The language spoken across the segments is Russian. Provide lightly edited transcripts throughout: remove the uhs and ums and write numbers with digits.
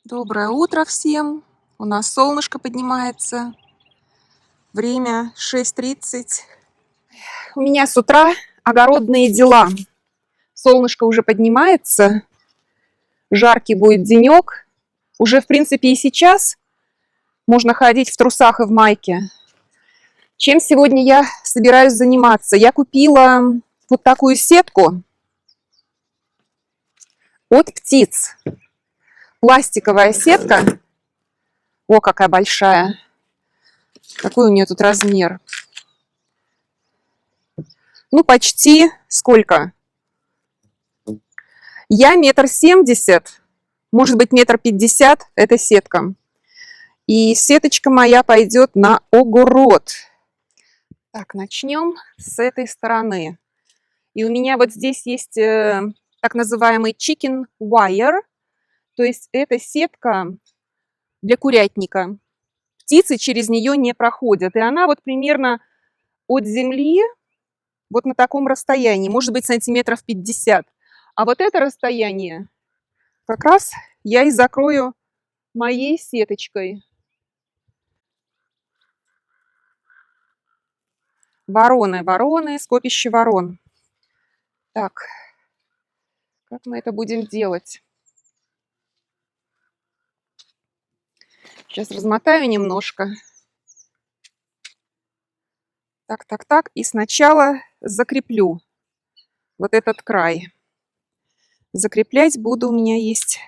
Доброе утро всем. У нас солнышко поднимается. Время 6:30. У меня с утра огородные дела. Солнышко уже поднимается. Жаркий будет денек. Уже, в принципе, и сейчас можно ходить в трусах и в майке. Чем сегодня я собираюсь заниматься? Я купила вот такую сетку от птиц. Пластиковая сетка. О, какая большая. Какой у нее тут размер? Ну, почти сколько? Я 1,70 м, может быть, 1,50 м, это сетка. И сеточка моя пойдет на огород. Так, начнем с этой стороны. И у меня вот здесь есть так называемый chicken wire, то есть это сетка для курятника. Птицы через нее не проходят. И она вот примерно от земли вот на таком расстоянии, может быть, сантиметров 50. А вот это расстояние как раз я и закрою моей сеточкой. Вороны, скопище ворон. Так, как мы это будем делать? Сейчас размотаю немножко. Так. И сначала закреплю вот этот край. Закреплять буду, у меня есть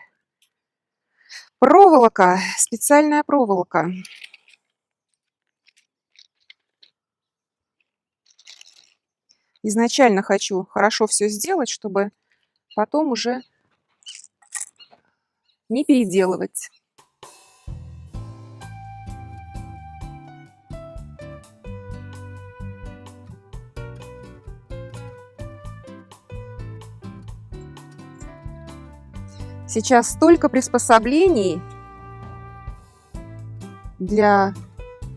проволока, специальная проволока. Изначально хочу хорошо все сделать, чтобы потом уже не переделывать. Сейчас столько приспособлений для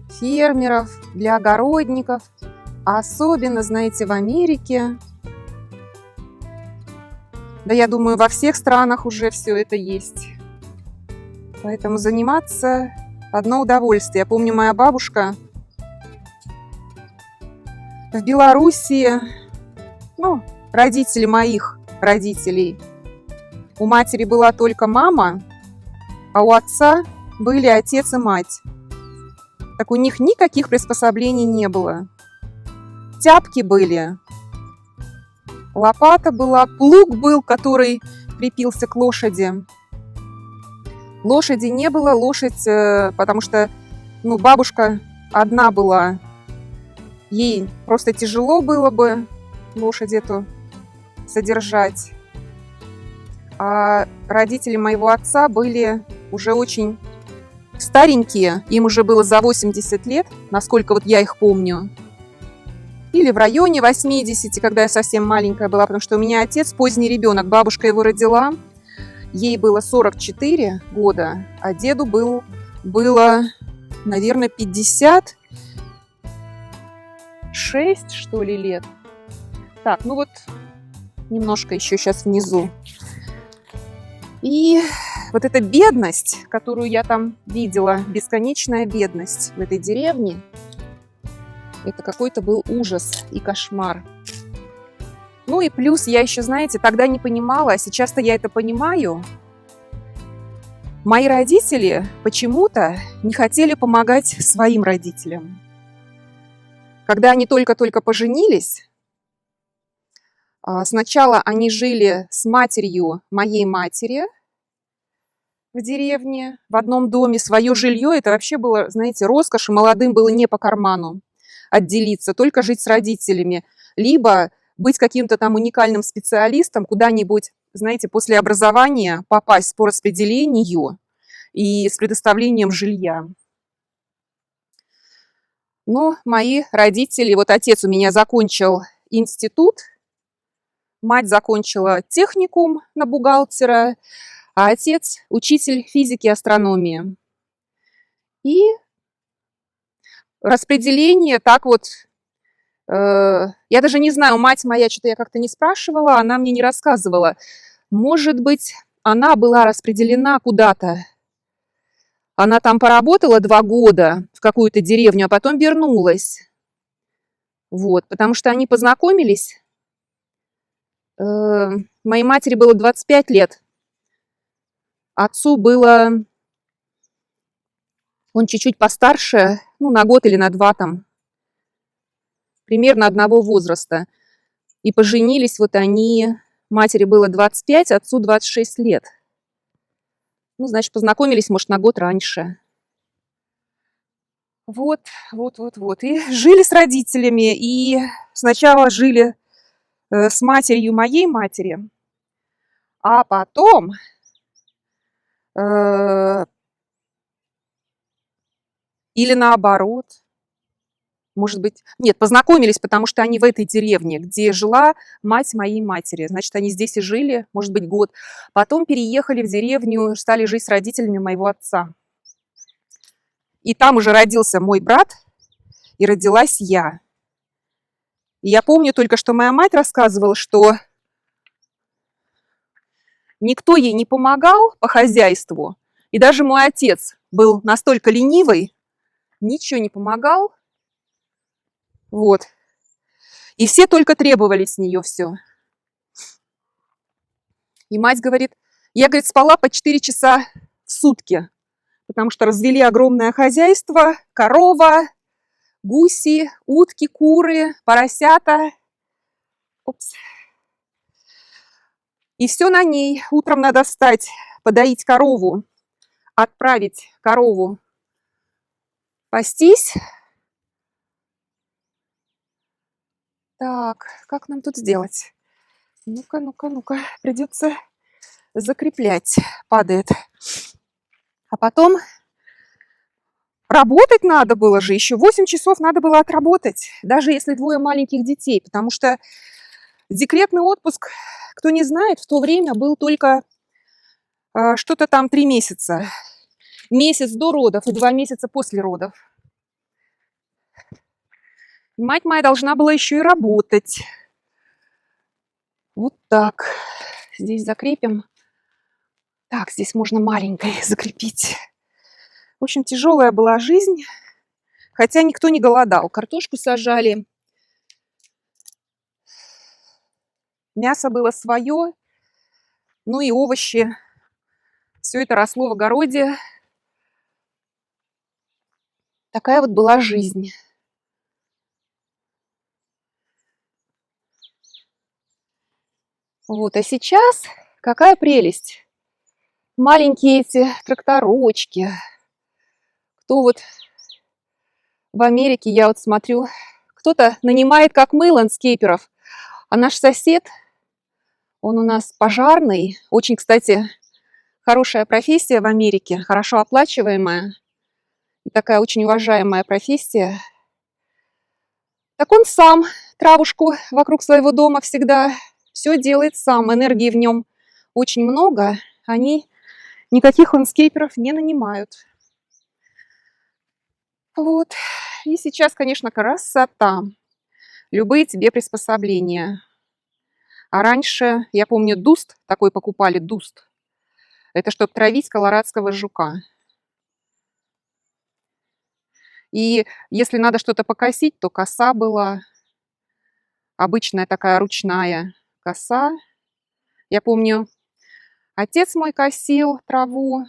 фермеров, для огородников, а особенно, знаете, в Америке. Да, я думаю, во всех странах уже все это есть. Поэтому заниматься одно удовольствие. Я помню, моя бабушка в Белоруссии, ну, родители моих родителей. У матери была только мама, а у отца были отец и мать. Так у них никаких приспособлений не было. Тяпки были, лопата была, плуг был, который крепился к лошади. Лошади не было, лошадь, потому что бабушка одна была. Ей просто тяжело было бы лошадь эту содержать. А родители моего отца были уже очень старенькие, им уже было за 80 лет, насколько вот я их помню. Или в районе 80, когда я совсем маленькая была, потому что у меня отец поздний ребенок, бабушка его родила, ей было 44 года, а деду было, наверное, 56, что ли, лет. Так, ну вот немножко еще сейчас внизу. И вот эта бедность, которую я там видела, бесконечная бедность в этой деревне, это какой-то был ужас и кошмар. Ну и плюс я еще, знаете, тогда не понимала, а сейчас-то я это понимаю. Мои родители почему-то не хотели помогать своим родителям. Когда они только-только поженились, сначала они жили с матерью моей матери в деревне, в одном доме. Свое жилье, это вообще было, знаете, роскошь, молодым было не по карману отделиться, только жить с родителями, либо быть каким-то там уникальным специалистом, куда-нибудь, знаете, после образования попасть по распределению и с предоставлением жилья. Но мои родители, вот отец у меня закончил институт, мать закончила техникум на бухгалтера, а отец учитель физики и астрономии. И распределение так вот, я даже не знаю, мать моя, что-то я как-то не спрашивала, она мне не рассказывала. Может быть, она была распределена куда-то Она там поработала 2 года в какую-то деревню, а потом вернулась. Вот, потому что они познакомились. Моей матери было 25 лет. Отцу было... Он чуть-чуть постарше, ну, на год или на 2 там. Примерно одного возраста. И поженились вот они... Матери было 25, отцу 26 лет. Ну, значит, познакомились, может, на год раньше. Вот. И жили с родителями. И сначала жили с матерью моей матери. А потом... Или наоборот. Может быть... Нет, познакомились, потому что они в этой деревне, где жила мать моей матери. Значит, они здесь и жили, может быть, год. Потом переехали в деревню, стали жить с родителями моего отца. И там уже родился мой брат, и родилась я. И я помню только, что моя мать рассказывала, что никто ей не помогал по хозяйству. И даже мой отец был настолько ленивый, ничего не помогал. Вот. И все только требовали с нее все. И мать говорит, я, говорит, спала по 4 часа в сутки, потому что развели огромное хозяйство, корова, гуси, утки, куры, поросята. Упс. И все на ней. Утром надо встать, подоить корову, отправить корову пастись. Так, как нам тут сделать? Ну-ка. Придется закреплять. Падает. А потом работать надо было же. Еще 8 часов надо было отработать. Даже если 2 маленьких детей. Потому что декретный отпуск, кто не знает, в то время был только что-то там 3 месяца. Месяц до родов и 2 месяца после родов. Мать моя должна была еще и работать. Вот так. Здесь закрепим. Так, здесь можно маленькой закрепить. В общем, тяжелая была жизнь. Хотя никто не голодал. Картошку сажали. Мясо было свое. Ну и овощи. Все это росло в огороде. Такая вот была жизнь. Вот, а сейчас какая прелесть. Маленькие эти тракторочки. Кто вот в Америке, я вот смотрю, кто-то нанимает как мы ландскейперов, а наш сосед, он у нас пожарный. Очень, кстати, хорошая профессия в Америке, хорошо оплачиваемая. И такая очень уважаемая профессия. Так он сам травушку вокруг своего дома всегда все делает сам. Энергии в нем очень много. Они никаких ландскейперов не нанимают. Вот. И сейчас, конечно, красота. Любые тебе приспособления. А раньше, я помню, дуст такой покупали, дуст. Это чтобы травить колорадского жука. И если надо что-то покосить, то коса была. Обычная такая ручная коса. Я помню, отец мой косил траву.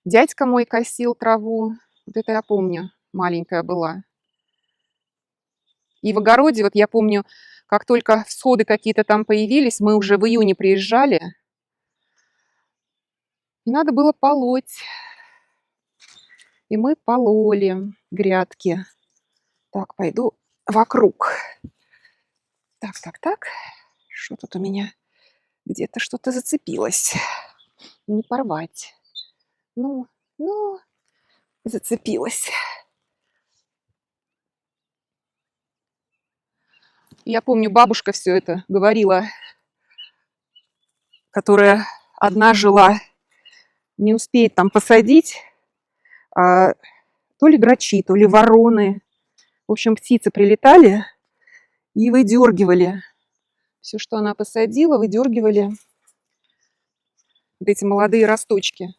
Дядька мой косил траву. Вот это я помню, маленькая была. И в огороде, вот я помню, как только всходы какие-то там появились, мы уже в июне приезжали, и надо было полоть. И мы пололи грядки. Так, пойду вокруг. Так. Что тут у меня? Где-то что-то зацепилось. Не порвать. Ну, зацепилась. Я помню, бабушка все это говорила, которая одна жила, не успеет там посадить, а то ли грачи, то ли вороны. В общем, птицы прилетали и выдергивали. Все, что она посадила, выдергивали вот эти молодые росточки.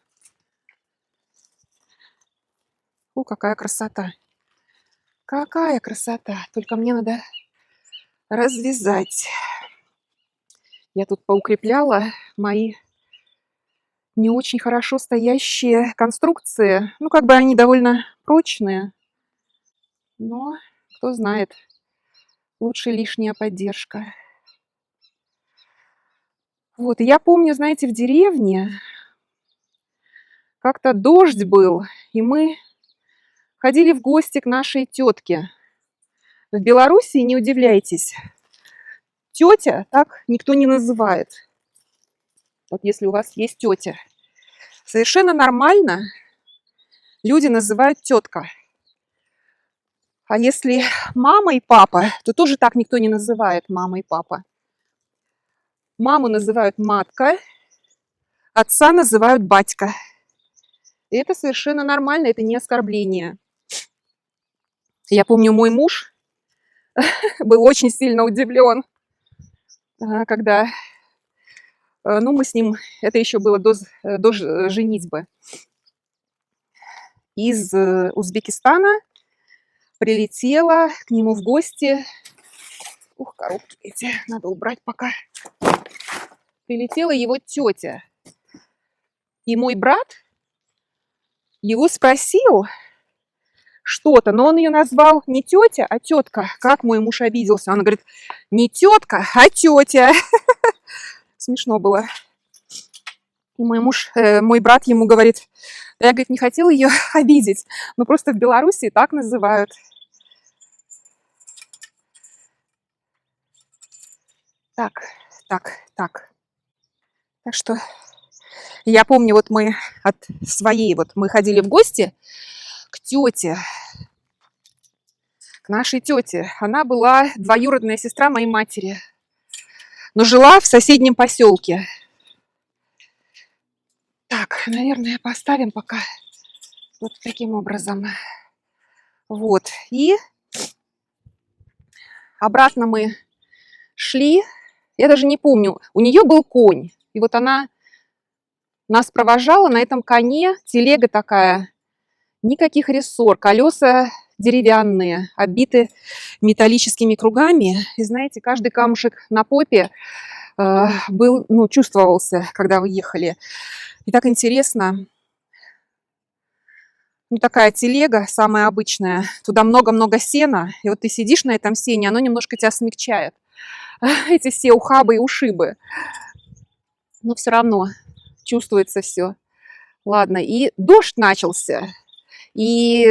О, какая красота! Какая красота! Только мне надо развязать. Я тут поукрепляла мои не очень хорошо стоящие конструкции. Ну, как бы они довольно прочные, но кто знает, лучше лишняя поддержка. Вот, и я помню, знаете, в деревне как-то дождь был, и мы ходили в гости к нашей тетке. В Белоруссии, не удивляйтесь, тетя так никто не называет. Вот если у вас есть тетя, совершенно нормально люди называют тетка. А если мама и папа, то тоже так никто не называет мама и папа. Маму называют матка, отца называют батька. И это совершенно нормально, это не оскорбление. Я помню, мой муж был очень сильно удивлен, когда, ну, мы с ним, это еще было до женитьбы, из Узбекистана прилетела к нему в гости. Ух, коробки эти надо убрать пока. Прилетела его тетя. И мой брат его спросил что-то, но он ее назвал не тетя, а тетка. Как мой муж обиделся. Он говорит, не тетка, а тетя. Смешно было. И мой брат ему говорит, да я, говорит, не хотел ее обидеть, но просто в Беларуси так называют. Так. Так что я помню, вот мы мы ходили в гости к тете, к нашей тете. Она была двоюродная сестра моей матери, но жила в соседнем поселке. Так, наверное, поставим пока вот таким образом. Вот, и обратно мы шли. Я даже не помню, у нее был конь, и вот она нас провожала на этом коне, телега такая, никаких рессор, колеса деревянные, обиты металлическими кругами. И знаете, каждый камушек на попе был, ну, чувствовался, когда вы ехали. И так интересно. Ну, такая телега, самая обычная, туда много-много сена, и вот ты сидишь на этом сене, оно немножко тебя смягчает. Эти все ухабы и ушибы. Но все равно чувствуется все. Ладно, и дождь начался. И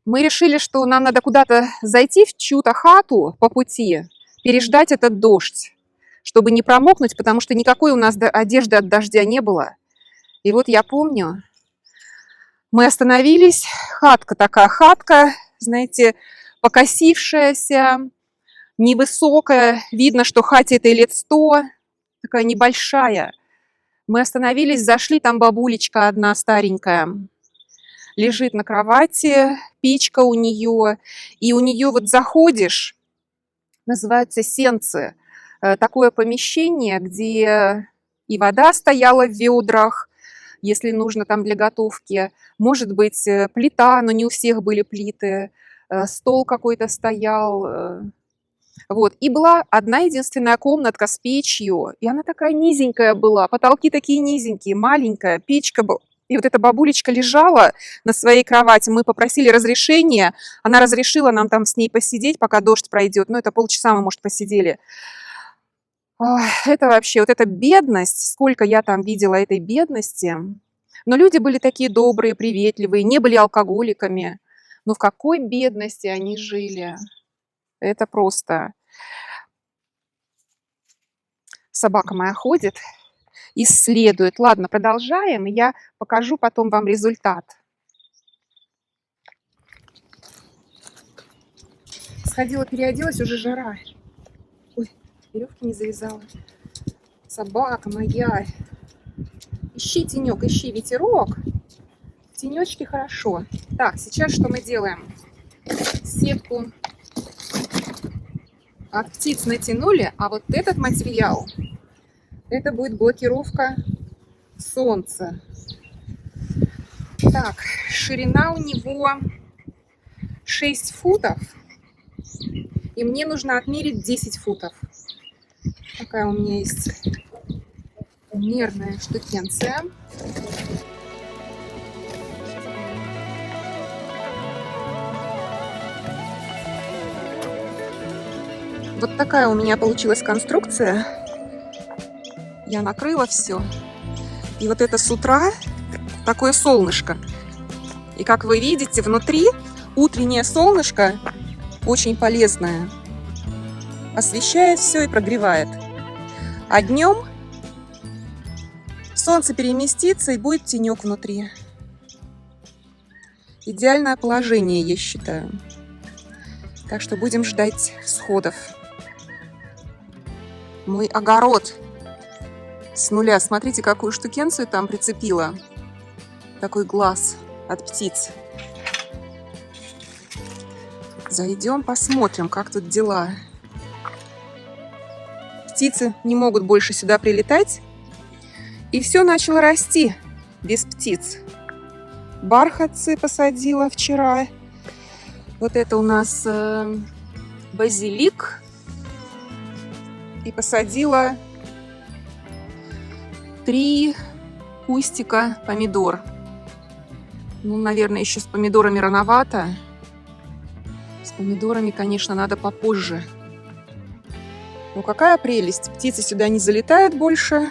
мы решили, что нам надо куда-то зайти в чью-то хату по пути, переждать этот дождь, чтобы не промокнуть, потому что никакой у нас одежды от дождя не было. И вот я помню, мы остановились, хатка, знаете, покосившаяся, невысокая, видно, что хате этой лет 100, такая небольшая. Мы остановились, зашли, там бабулечка одна старенькая, лежит на кровати, печка у нее, и у нее вот заходишь, называется сенцы, такое помещение, где и вода стояла в ведрах, если нужно там для готовки, может быть плита, но не у всех были плиты, стол какой-то стоял, вот, и была одна единственная комнатка с печью, и она такая низенькая была, потолки такие низенькие, маленькая, печка была. И вот эта бабулечка лежала на своей кровати, мы попросили разрешения, она разрешила нам там с ней посидеть, пока дождь пройдет, ну это полчаса мы, может, посидели. Это вообще, вот эта бедность, сколько я там видела этой бедности, но люди были такие добрые, приветливые, не были алкоголиками, но в какой бедности они жили, это просто... Собака моя ходит, исследует. Ладно, продолжаем, и я покажу потом вам результат. Сходила, переоделась, уже жара. Ой, веревки не завязала. Собака моя. Ищи тенек, ищи ветерок. В тенечке хорошо. Так, сейчас что мы делаем? Сетку от птиц натянули, а вот этот материал, это будет блокировка солнца. Так, ширина у него 6 футов. И мне нужно отмерить 10 футов. Такая у меня есть мерная штукенция. Вот такая у меня получилась конструкция. Я накрыла все. И вот это с утра такое солнышко. И как вы видите, внутри утреннее солнышко очень полезное. Освещает все и прогревает. А днем солнце переместится и будет тенек внутри. Идеальное положение, я считаю. Так что будем ждать всходов. Мой огород с нуля. Смотрите, какую штукенцию там прицепила. Такой глаз от птиц. Зайдем, посмотрим, как тут дела. Птицы не могут больше сюда прилетать. И все начало расти без птиц. Бархатцы посадила вчера. Вот это у нас базилик. И посадила 3 кустика помидор. Ну, наверное, еще с помидорами рановато. С помидорами, конечно, надо попозже. Ну, какая прелесть. Птицы сюда не залетают больше.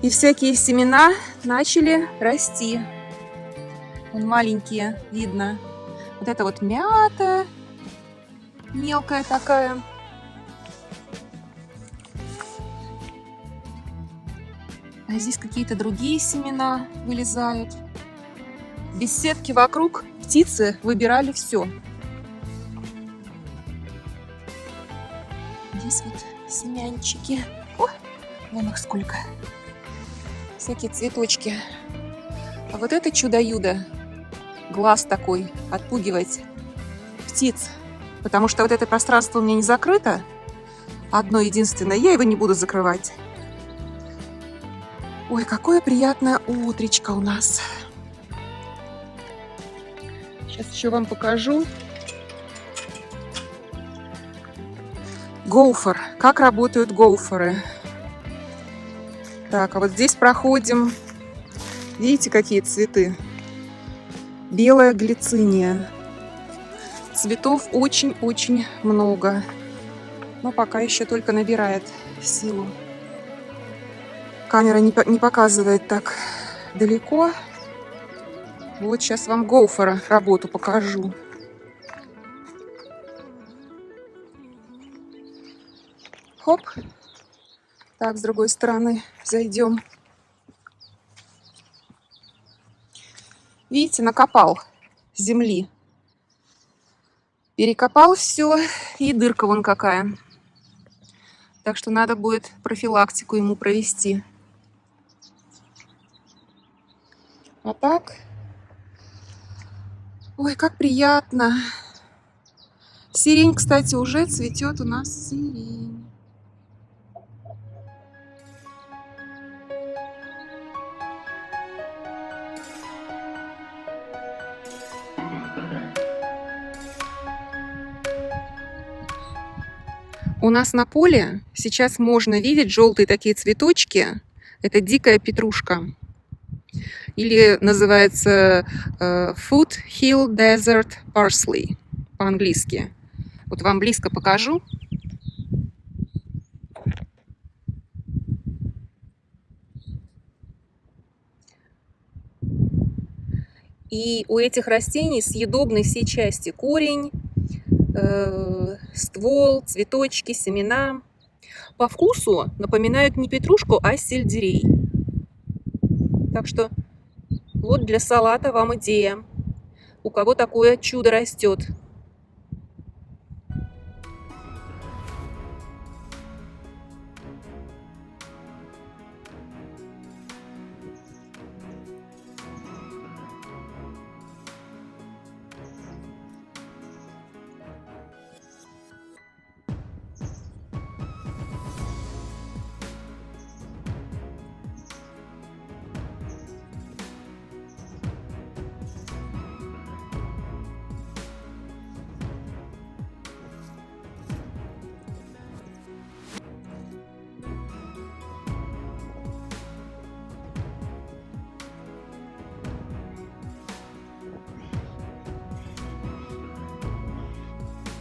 И всякие семена начали расти. Вон маленькие, видно. Вот это вот мята. Мелкая такая. А здесь какие-то другие семена вылезают. Без сетки вокруг птицы выбирали все. Здесь вот семянчики. О, вон их сколько. Всякие цветочки. А вот это чудо-юдо. Глаз такой, отпугивать птиц. Потому что вот это пространство у меня не закрыто. Одно единственное. Я его не буду закрывать. Ой, какое приятное утречко у нас. Сейчас еще вам покажу. Гоуфер. Как работают гоуферы. Так, а вот здесь проходим. Видите, какие цветы? Белая глициния. Цветов очень-очень много. Но пока еще только набирает силу. Камера не показывает так далеко. Вот сейчас вам гоуфера работу покажу. Хоп. Так, с другой стороны зайдем. Видите, накопал земли. Перекопал все, и дырка вон какая. Так что надо будет профилактику ему провести. А так... Ой, как приятно. Сирень, кстати, уже цветет у нас сирень. У нас на поле сейчас можно видеть желтые такие цветочки. Это дикая петрушка. Или называется Foothill Desert Parsley по-английски. Вот вам близко покажу. И у этих растений съедобны все части. Корень, ствол, цветочки, семена. По вкусу напоминают не петрушку, а сельдерей. Так что вот для салата вам идея. У кого такое чудо растет.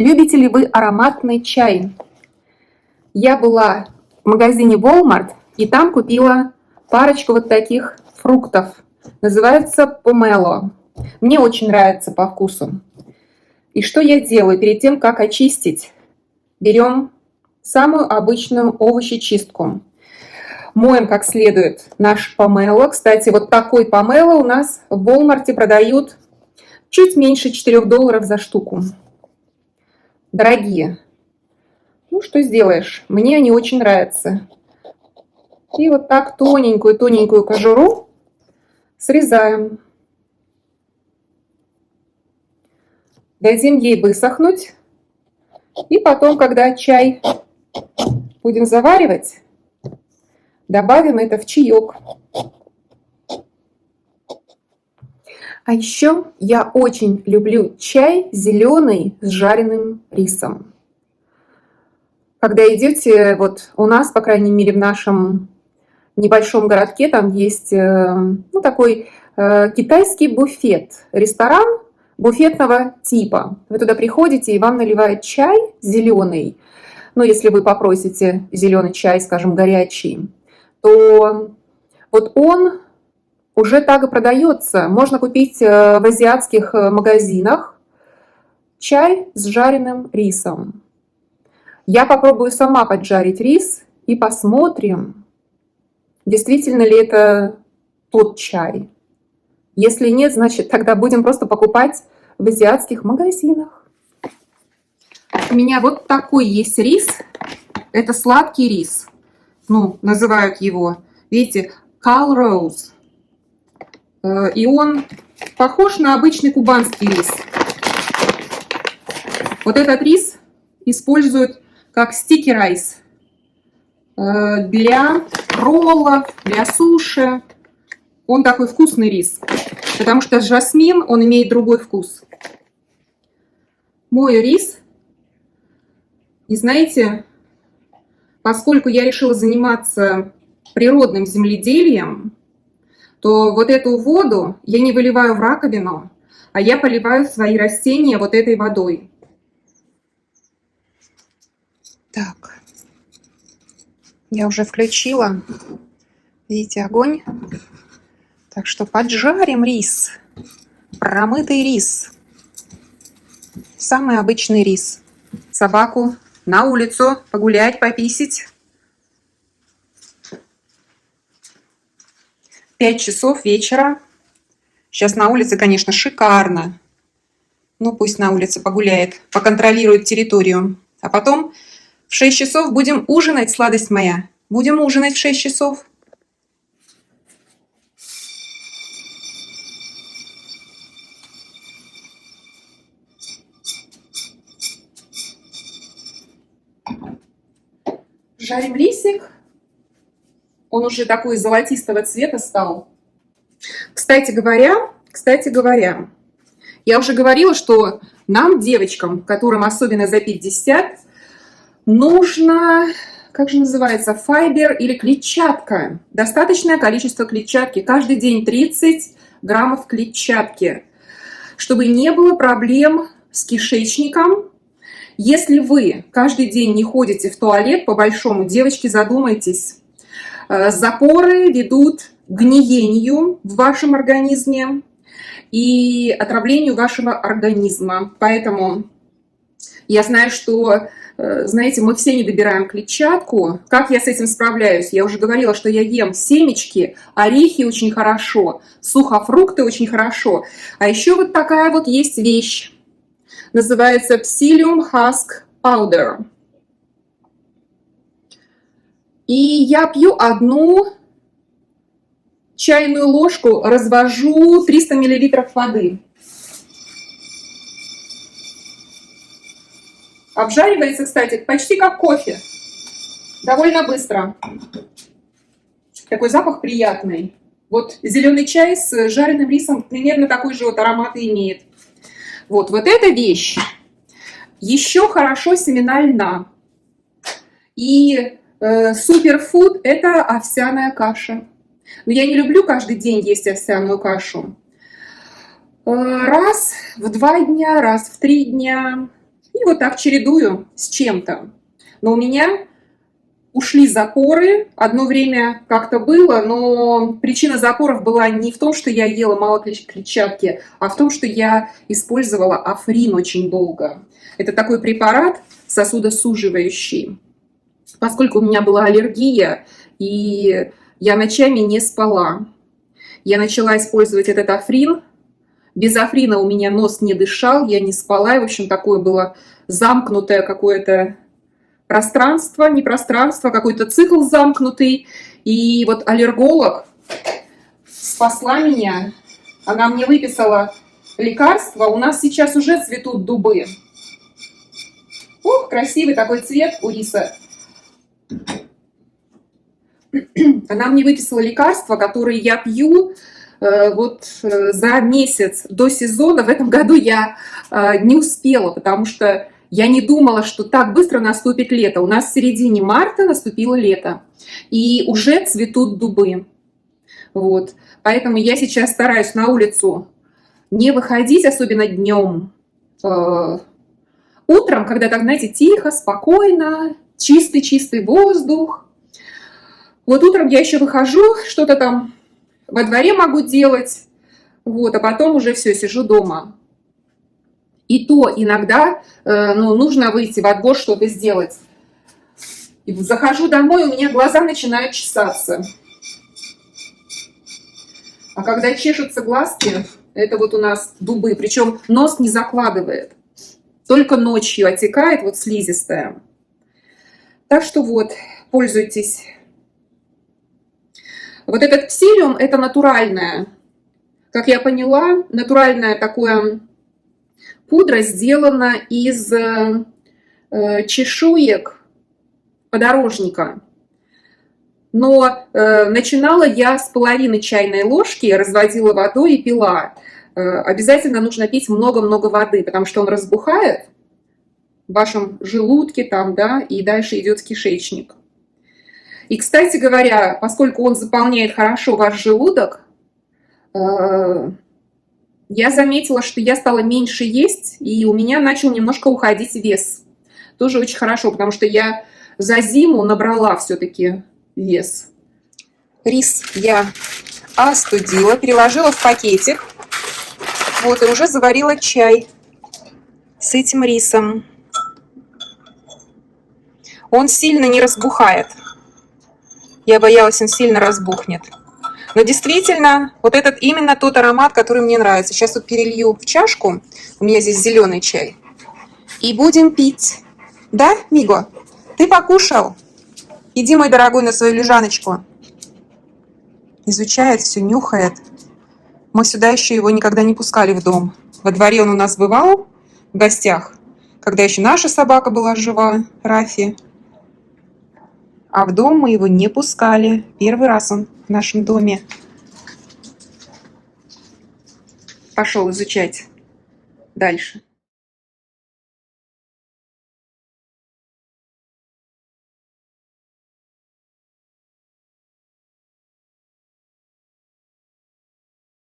Любите ли вы ароматный чай? Я была в магазине Walmart и там купила парочку вот таких фруктов. Называется помело. Мне очень нравится по вкусу. И что я делаю перед тем, как очистить? Берем самую обычную овощечистку. Моем как следует наш помело. Кстати, вот такой помело у нас в Walmart продают чуть меньше $4 за штуку. Дорогие. Ну, что сделаешь? Мне они очень нравятся. И вот так тоненькую-тоненькую кожуру срезаем. Дадим ей высохнуть. И потом, когда чай будем заваривать, добавим это в чаек. А еще я очень люблю чай зеленый с жареным рисом. Когда идете, вот у нас, по крайней мере, в нашем небольшом городке, там есть такой китайский буфет, ресторан буфетного типа. Вы туда приходите, и вам наливают чай зеленый. Ну, если вы попросите зеленый чай, скажем, горячий, то вот он уже так и продается. Можно купить в азиатских магазинах чай с жареным рисом. Я попробую сама поджарить рис и посмотрим, действительно ли это тот чай. Если нет, значит, тогда будем просто покупать в азиатских магазинах. У меня вот такой есть рис. Это сладкий рис. Ну, называют его, видите, Cal Rose. И он похож на обычный кубанский рис. Вот этот рис используют как sticky rice для роллов, для суши. Он такой вкусный рис, потому что жасмин, он имеет другой вкус. Мою рис. И знаете, поскольку я решила заниматься природным земледелием, то вот эту воду я не выливаю в раковину, а я поливаю свои растения вот этой водой. Так, я уже включила, видите, огонь. Так что поджарим рис, промытый рис, самый обычный рис. Собаку на улицу погулять, пописить. 5 часов вечера. Сейчас на улице, конечно, шикарно. Ну, пусть на улице погуляет, поконтролирует территорию. А потом в 6 часов будем ужинать, сладость моя. Будем ужинать в 6 часов. Жарим рисик. Он уже такой золотистого цвета стал. Кстати говоря, я уже говорила, что нам, девочкам, которым особенно за 50, нужно, как же называется, файбер или клетчатка. Достаточное количество клетчатки. Каждый день 30 граммов клетчатки, чтобы не было проблем с кишечником. Если вы каждый день не ходите в туалет, по-большому, девочки, задумайтесь. Запоры ведут к гниению в вашем организме и отравлению вашего организма. Поэтому я знаю, что, знаете, мы все не добираем клетчатку. Как я с этим справляюсь? Я уже говорила, что я ем семечки, орехи очень хорошо, сухофрукты очень хорошо. А еще вот такая вот есть вещь. Называется Psyllium Husk Powder. И я пью 1 чайную ложку, развожу 300 мл воды. Обжаривается, кстати, почти как кофе. Довольно быстро. Такой запах приятный. Вот зеленый чай с жареным рисом примерно такой же вот аромат и имеет. Вот эта вещь. Еще хорошо семена льна. И суперфуд – это овсяная каша. Но я не люблю каждый день есть овсяную кашу. Раз в 2 дня, раз в 3 дня. И И вот так чередую с чем-то. Но у меня ушли запоры. Одно время как-то было, но причина запоров была не в том, что я ела мало клетчатки, а в том, что я использовала Африн очень долго. Это такой препарат сосудосуживающий. Поскольку у меня была аллергия, и я ночами не спала, я начала использовать этот Африн. Без Африна у меня нос не дышал, я не спала. И, в общем, такое было замкнутое какое-то пространство, не пространство, какой-то цикл замкнутый. И вот аллерголог спасла меня. Она мне выписала лекарства. У нас сейчас уже цветут дубы. Ух, красивый такой цвет у риса. Она мне выписала лекарства, которые я пью за месяц до сезона. В этом году я не успела, потому что я не думала, что так быстро наступит лето. У нас в середине марта наступило лето, и уже цветут дубы. Вот. Поэтому я сейчас стараюсь на улицу не выходить, особенно днем. Утром, когда так, знаете, тихо, спокойно, чистый воздух. Вот утром я еще выхожу, что-то там во дворе могу делать, вот, а потом уже все, сижу дома. И то иногда нужно выйти во двор, что-то сделать. И захожу домой, у меня глаза начинают чесаться. А когда чешутся глазки, это вот у нас дубы, причем нос не закладывает. Только ночью отекает, вот слизистая. Так что вот, пользуйтесь. Вот этот псилиум, это натуральное. Как я поняла, натуральное такое пудра сделана из чешуек подорожника. Но начинала я с половины чайной ложки, разводила водой и пила. Обязательно нужно пить много-много воды, потому что он разбухает в вашем желудке там, да, и дальше идет в кишечник. И, кстати говоря, поскольку он заполняет хорошо ваш желудок, я заметила, что я стала меньше есть, и у меня начал немножко уходить вес. Тоже очень хорошо, потому что я за зиму набрала все-таки вес. Рис я остудила, переложила в пакетик. Вот, и уже заварила чай с этим рисом. Он сильно не разбухает. Я боялась, он сильно разбухнет. Но действительно, вот этот именно тот аромат, который мне нравится. Сейчас вот перелью в чашку. У меня здесь зеленый чай. И будем пить. Да, Миго? Ты покушал? Иди, мой дорогой, на свою лежаночку. Изучает все, нюхает. Мы сюда еще его никогда не пускали в дом. Во дворе он у нас бывал в гостях, когда еще наша собака была жива, Рафи. А в дом мы его не пускали. Первый раз он в нашем доме. Пошел изучать дальше.